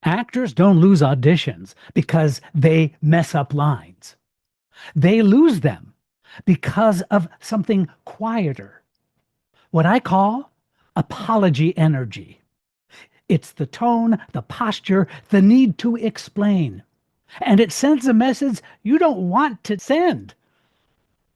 Actors don't lose auditions because they mess up lines. They lose them because of something quieter, what I call apology energy. It's the tone, the posture, the need to explain. And it sends a message you don't want to send.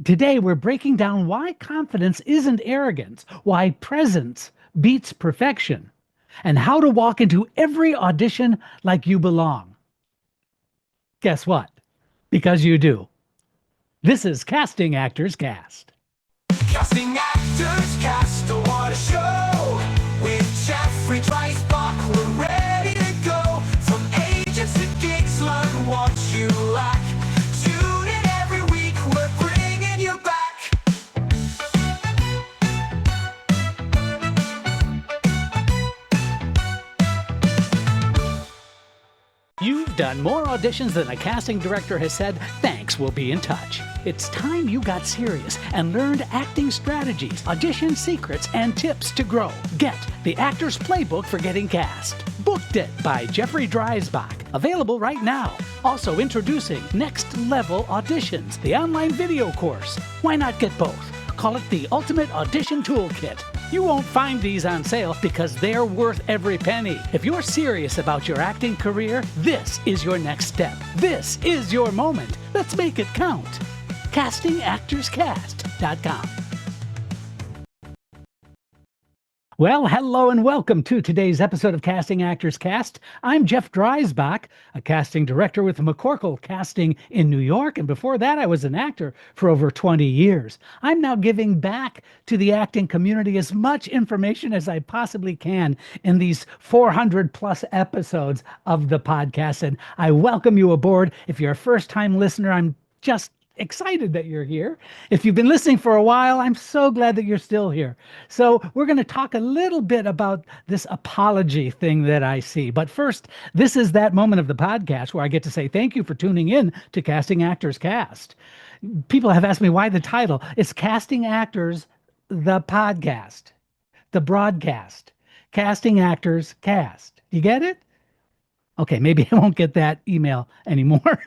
Today, we're breaking down why confidence isn't arrogance, why presence beats perfection, and how to walk into every audition like you belong. Guess what? Because you do. This is Casting Actors Cast. Casting actors cast, what a show! With Jeffrey Dreisbach, we're ready to go. From agents to gigs, learn what you lack. Tune in every week, we're bringing you back. You've done more auditions than a casting director has said, thanks, we'll be in touch. It's time you got serious and learned acting strategies, audition secrets, and tips to grow. Get the Actor's Playbook for Getting Cast. Booked It by Jeffrey Dreisbach. Available right now. Also introducing Next Level Auditions, the online video course. Why not get both? Call it the Ultimate Audition Toolkit. You won't find these on sale because they're worth every penny. If you're serious about your acting career, this is your next step. This is your moment. Let's make it count. CastingActorsCast.com. Well, hello and welcome to today's episode of Casting Actors Cast. I'm Jeff Dreisbach, a casting director with McCorkle Casting in New York, and before that I was an actor for over 20 years. I'm now giving back to the acting community as much information as I possibly can in these 400 plus episodes of the podcast, and I welcome you aboard. If you're a first-time listener, I'm just excited that you're here. If you've been listening for a while, I'm so glad that you're still here. So we're going to talk a little bit about this apology thing that I see. But first, this is that moment of the podcast where I get to say thank you for tuning in to Casting Actors Cast. People have asked me why the title. It's Casting Actors, the podcast, the broadcast, Casting Actors Cast. You get it? Okay, maybe I won't get that email anymore.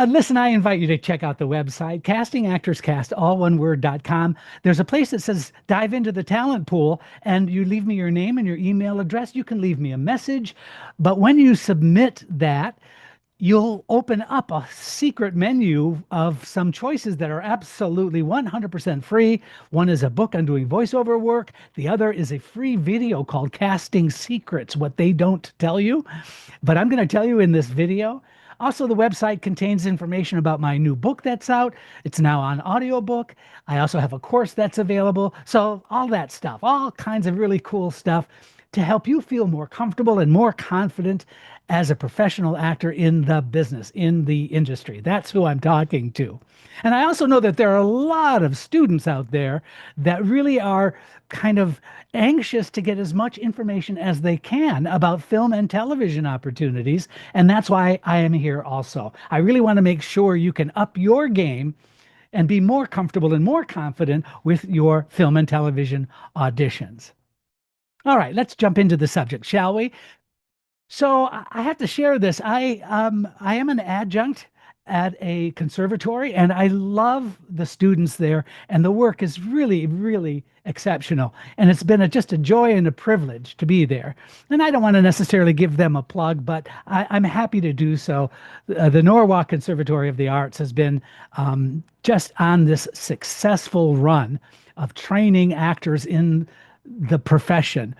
Listen, I invite you to check out the website, castingactorscast, all one word.com. There's a place that says dive into the talent pool, and you leave me your name and your email address. You can leave me a message. But when you submit that, you'll open up a secret menu of some choices that are absolutely 100% free. One is a book on doing voiceover work. The other is a free video called Casting Secrets, What They Don't Tell You. But I'm going to tell you in this video. Also, the website contains information about my new book that's out. It's now on audiobook. I also have a course that's available. So all that stuff, all kinds of really cool stuff to help you feel more comfortable and more confident as a professional actor in the business, in the industry. That's who I'm talking to. And I also know that there are a lot of students out there that really are kind of anxious to get as much information as they can about film and television opportunities. And that's why I am here also. I really want to make sure you can up your game and be more comfortable and more confident with your film and television auditions. All right, let's jump into the subject, shall we? So I have to share this. I am an adjunct at a conservatory, and I love the students there, and the work is really, really exceptional. And it's been just a joy and a privilege to be there. And I don't want to necessarily give them a plug, but I'm happy to do so. The Norwalk Conservatory of the Arts has been just on this successful run of training actors in the profession.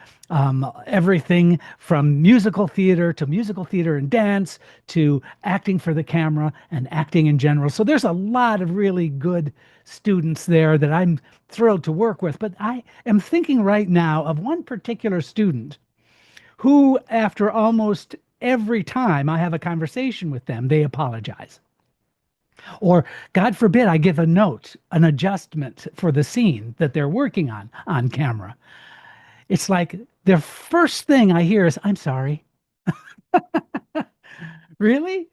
Everything from musical theater and dance to acting for the camera and acting in general. So there's a lot of really good students there that I'm thrilled to work with. But I am thinking right now of one particular student who, after almost every time I have a conversation with them, they apologize. Or, God forbid, I give a note, an adjustment for the scene that they're working on camera. It's like their first thing I hear is, I'm sorry. Really?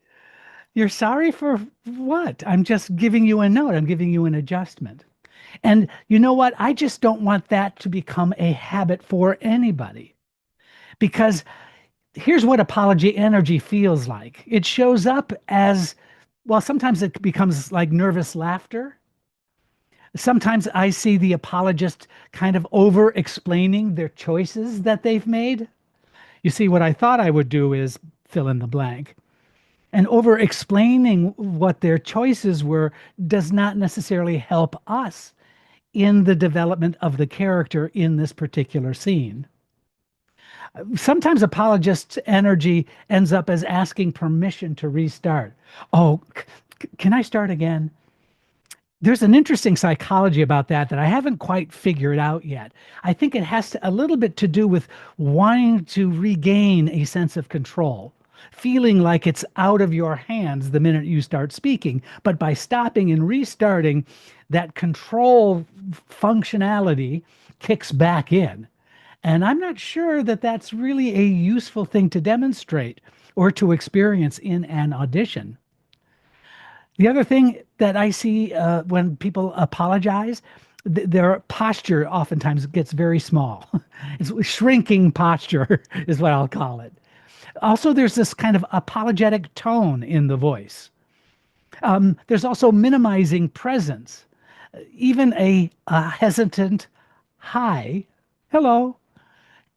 You're sorry for what? I'm just giving you a note. I'm giving you an adjustment. And you know what? I just don't want that to become a habit for anybody. because here's what apology energy feels like. It shows up as, well, sometimes it becomes like nervous laughter. Sometimes I see the apologist kind of over explaining their choices that they've made. You see, what I thought I would do is fill in the blank. And over explaining what their choices were does not necessarily help us in the development of the character in this particular scene. Sometimes apologists' energy ends up as asking permission to restart. Oh, can I start again? There's an interesting psychology about that I haven't quite figured out yet. I think it has a little bit to do with wanting to regain a sense of control, feeling like it's out of your hands the minute you start speaking. But by stopping and restarting, that control functionality kicks back in. And I'm not sure that that's really a useful thing to demonstrate or to experience in an audition. The other thing that I see when people apologize, their posture oftentimes gets very small. It's shrinking posture is what I'll call it. Also, there's this kind of apologetic tone in the voice. There's also minimizing presence. Even a hesitant hi, hello,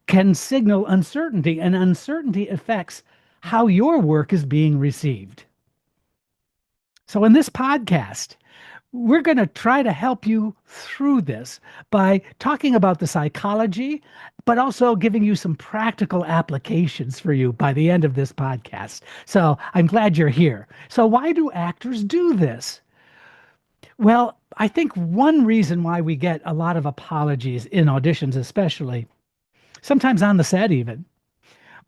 can signal uncertainty, and uncertainty affects how your work is being received. So, in this podcast, we're going to try to help you through this by talking about the psychology, but also giving you some practical applications for you by the end of this podcast. So, I'm glad you're here. So, why do actors do this? Well, I think one reason why we get a lot of apologies in auditions, especially, sometimes on the set even,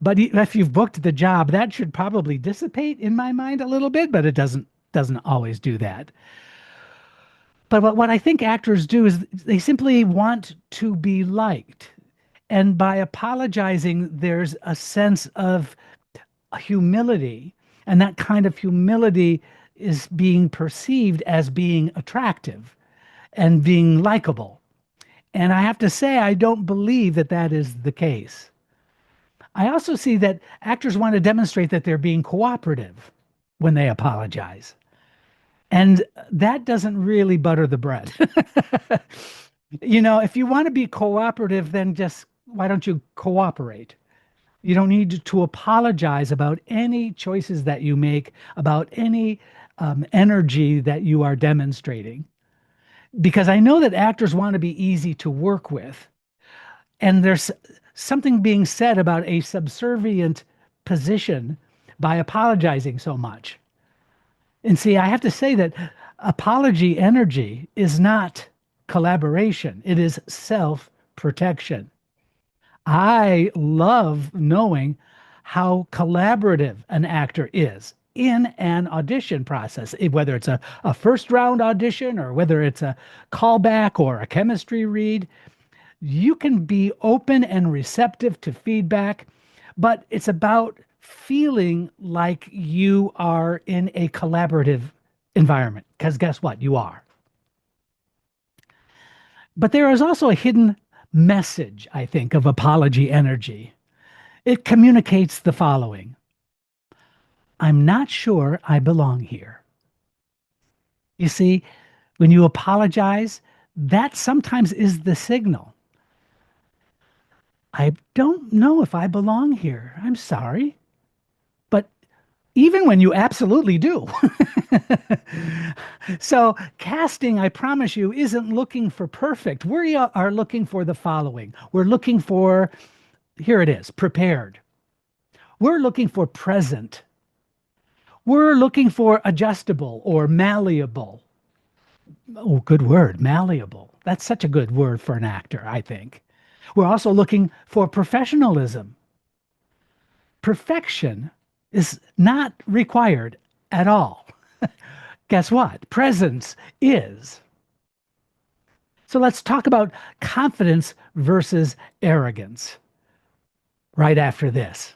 but if you've booked the job, that should probably dissipate in my mind a little bit, but it doesn't always do that. But what I think actors do is they simply want to be liked. And by apologizing, there's a sense of humility. And that kind of humility is being perceived as being attractive and being likable. And I have to say, I don't believe that that is the case. I also see that actors want to demonstrate that they're being cooperative when they apologize. And that doesn't really butter the bread. If you want to be cooperative, then just why don't you cooperate? You don't need to apologize about any choices that you make, about any energy that you are demonstrating. Because I know that actors want to be easy to work with. And there's something being said about a subservient position by apologizing so much. And see, I have to say that apology energy is not collaboration. It is self-protection. I love knowing how collaborative an actor is in an audition process, whether it's a first round audition or whether it's a callback or a chemistry read. You can be open and receptive to feedback, but it's about feeling like you are in a collaborative environment, because guess what? You are. But there is also a hidden message, I think, of apology energy. It communicates the following: I'm not sure I belong here. You see, when you apologize, that sometimes is the signal. I don't know if I belong here. I'm sorry. But even when you absolutely do. So casting, I promise you, isn't looking for perfect. We are looking for the following. We're looking for, here it is, prepared. We're looking for present. We're looking for adjustable or malleable. Oh, good word, malleable. That's such a good word for an actor, I think. We're also looking for professionalism. Perfection is not required at all. Guess what? Presence is. So let's talk about confidence versus arrogance right after this.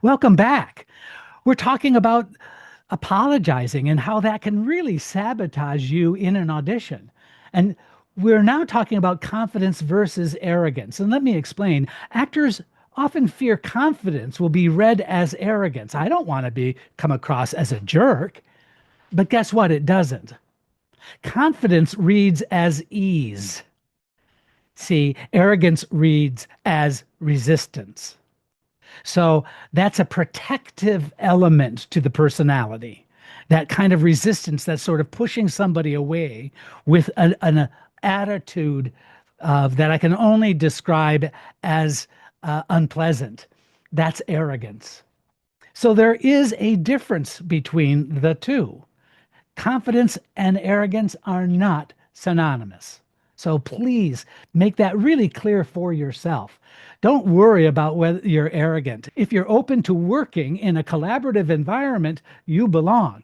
Welcome back. We're talking about apologizing and how that can really sabotage you in an audition. And We're now talking about confidence versus arrogance. And let me explain. Actors often fear confidence will be read as arrogance. I don't want to be come across as a jerk, but guess what? It doesn't. Confidence reads as ease. See, arrogance reads as resistance. So that's a protective element to the personality. That kind of resistance, that's sort of pushing somebody away with an attitude of that I can only describe as unpleasant. That's arrogance. So there is a difference between the two. Confidence and arrogance are not synonymous. So please make that really clear for yourself. Don't worry about whether you're arrogant. If you're open to working in a collaborative environment, you belong.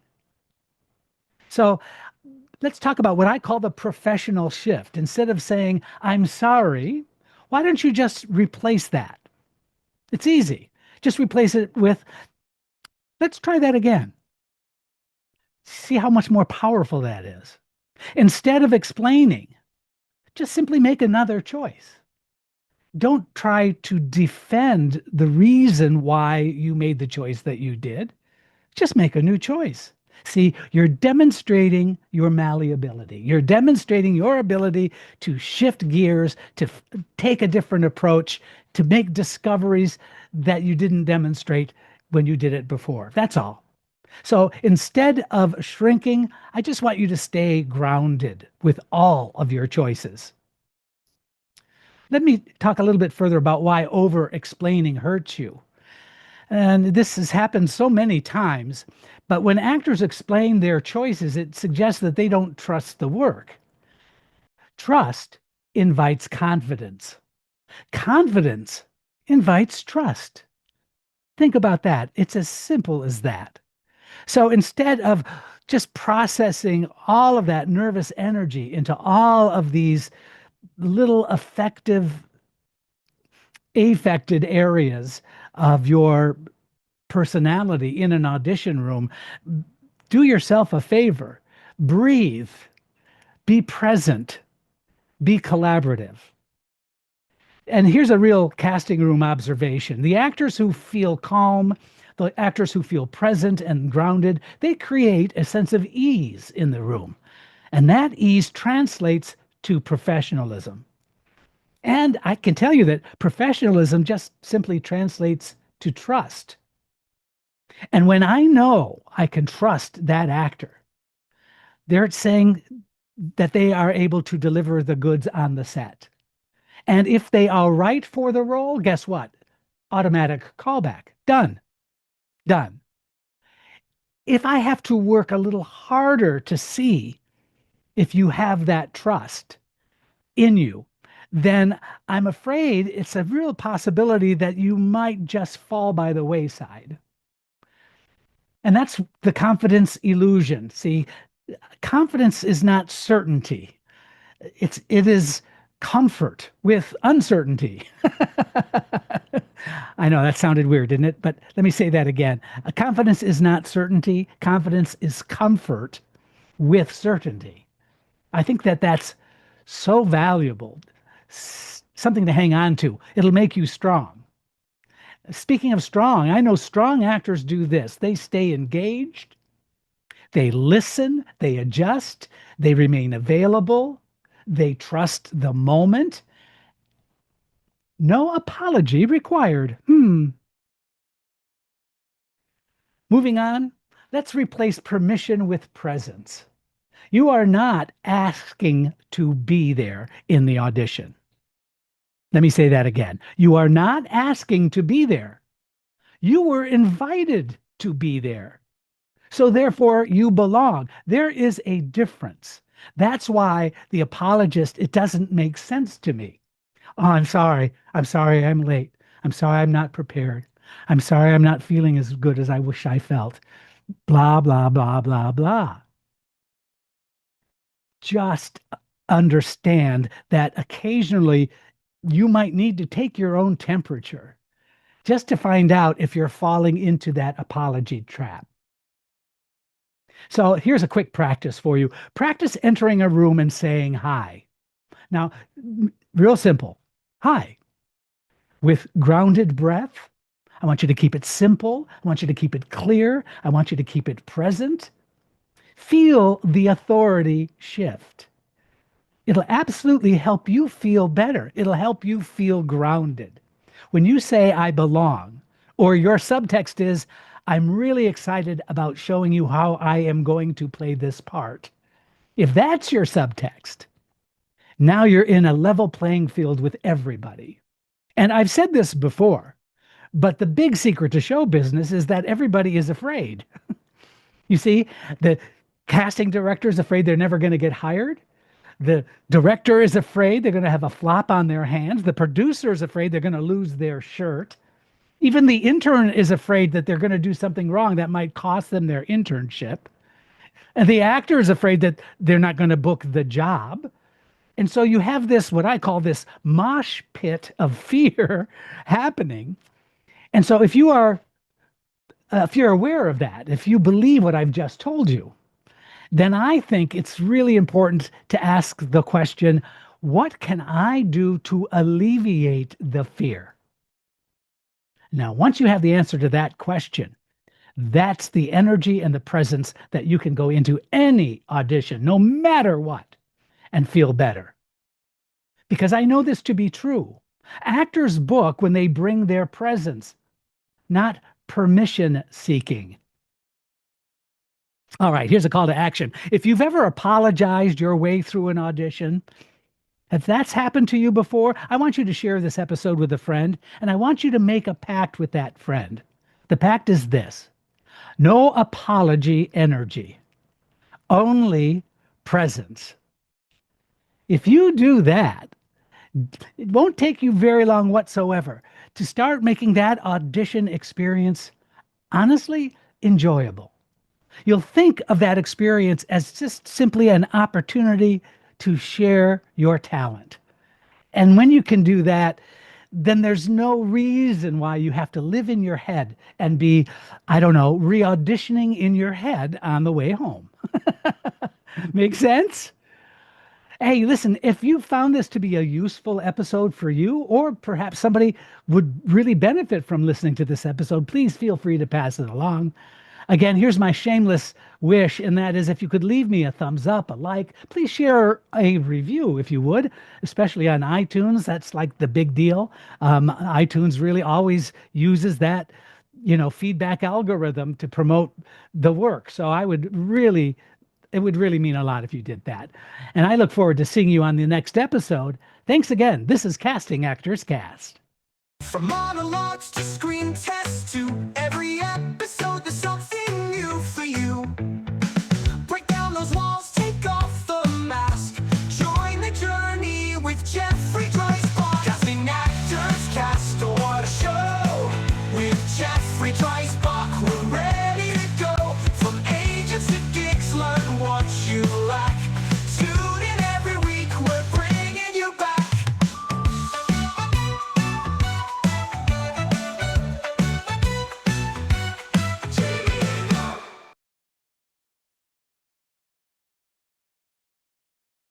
So let's talk about what I call the professional shift. Instead of saying, I'm sorry, why don't you just replace that? It's easy. Just replace it with, let's try that again. See how much more powerful that is. Instead of explaining, just simply make another choice. Don't try to defend the reason why you made the choice that you did. Just make a new choice. See, you're demonstrating your malleability. You're demonstrating your ability to shift gears, to take a different approach, to make discoveries that you didn't demonstrate when you did it before. That's all. So instead of shrinking, I just want you to stay grounded with all of your choices. Let me talk a little bit further about why over explaining hurts you. And this has happened so many times, but when actors explain their choices, it suggests that they don't trust the work. Trust invites confidence. Confidence invites trust. Think about that. It's as simple as that. So instead of just processing all of that nervous energy into all of these little affected areas of your personality in an audition room, do yourself a favor. Breathe, be present, be collaborative. And here's a real casting room observation. The actors who feel calm, the actors who feel present and grounded, they create a sense of ease in the room. And that ease translates to professionalism. And I can tell you that professionalism just simply translates to trust. And when I know I can trust that actor, they're saying that they are able to deliver the goods on the set. And if they are right for the role, guess what? Automatic callback. Done. Done. If I have to work a little harder to see if you have that trust in you, then I'm afraid it's a real possibility that you might just fall by the wayside. And that's the confidence illusion. See, confidence is not certainty. It is comfort with uncertainty. I know that sounded weird, didn't it? But let me say that again. Confidence is not certainty. Confidence is comfort with certainty. I think that that's so valuable, something to hang on to. It'll make you strong. Speaking of strong, I know strong actors do this. They stay engaged, they listen, they adjust, they remain available, they trust the moment. No apology required. Moving on, let's replace permission with presence. You are not asking to be there in the audition. Let me say that again. You are not asking to be there. You were invited to be there. So therefore, you belong. There is a difference. That's why the apologist, it doesn't make sense to me. Oh, I'm sorry. I'm sorry I'm late. I'm sorry I'm not prepared. I'm sorry I'm not feeling as good as I wish I felt. Blah, blah, blah, blah, blah. Just understand that occasionally you might need to take your own temperature just to find out if you're falling into that apology trap. So here's a quick practice for you. Practice entering a room and saying hi. Now, real simple. Hi, with grounded breath. I want you to keep it simple. I want you to keep it clear. I want you to keep it present. Feel the authority shift. It'll absolutely help you feel better. It'll help you feel grounded. When you say, I belong, or your subtext is, I'm really excited about showing you how I am going to play this part. If that's your subtext, now you're in a level playing field with everybody. And I've said this before, but the big secret to show business is that everybody is afraid. You see, the casting director is afraid they're never going to get hired. The director is afraid they're going to have a flop on their hands. The producer is afraid they're going to lose their shirt. Even the intern is afraid that they're going to do something wrong that might cost them their internship. And the actor is afraid that they're not going to book the job. And so you have this, what I call this mosh pit of fear happening. And so if you're aware of that, if you believe what I've just told you, then I think it's really important to ask the question, what can I do to alleviate the fear? Now, once you have the answer to that question, that's the energy and the presence that you can go into any audition, no matter what, and feel better. Because I know this to be true. Actors book when they bring their presence, not permission seeking. All right, here's a call to action. If you've ever apologized your way through an audition, if that's happened to you before, I want you to share this episode with a friend, and I want you to make a pact with that friend. The pact is this: no apology energy, only presence. If you do that, it won't take you very long whatsoever to start making that audition experience honestly enjoyable. You'll think of that experience as just simply an opportunity to share your talent. And when you can do that, then there's no reason why you have to live in your head and be, I don't know, re-auditioning in your head on the way home. Make sense? Hey, listen, if you found this to be a useful episode for you, or perhaps somebody would really benefit from listening to this episode, please feel free to pass it along. Again, here's my shameless wish, and that is if you could leave me a thumbs up, a like, please share a review if you would, especially on iTunes. That's like the big deal. iTunes really always uses that, feedback algorithm to promote the work. So it would really mean a lot if you did that. And I look forward to seeing you on the next episode. Thanks again. This is Casting Actors Cast. From monologues to screen tests to every episode, there's something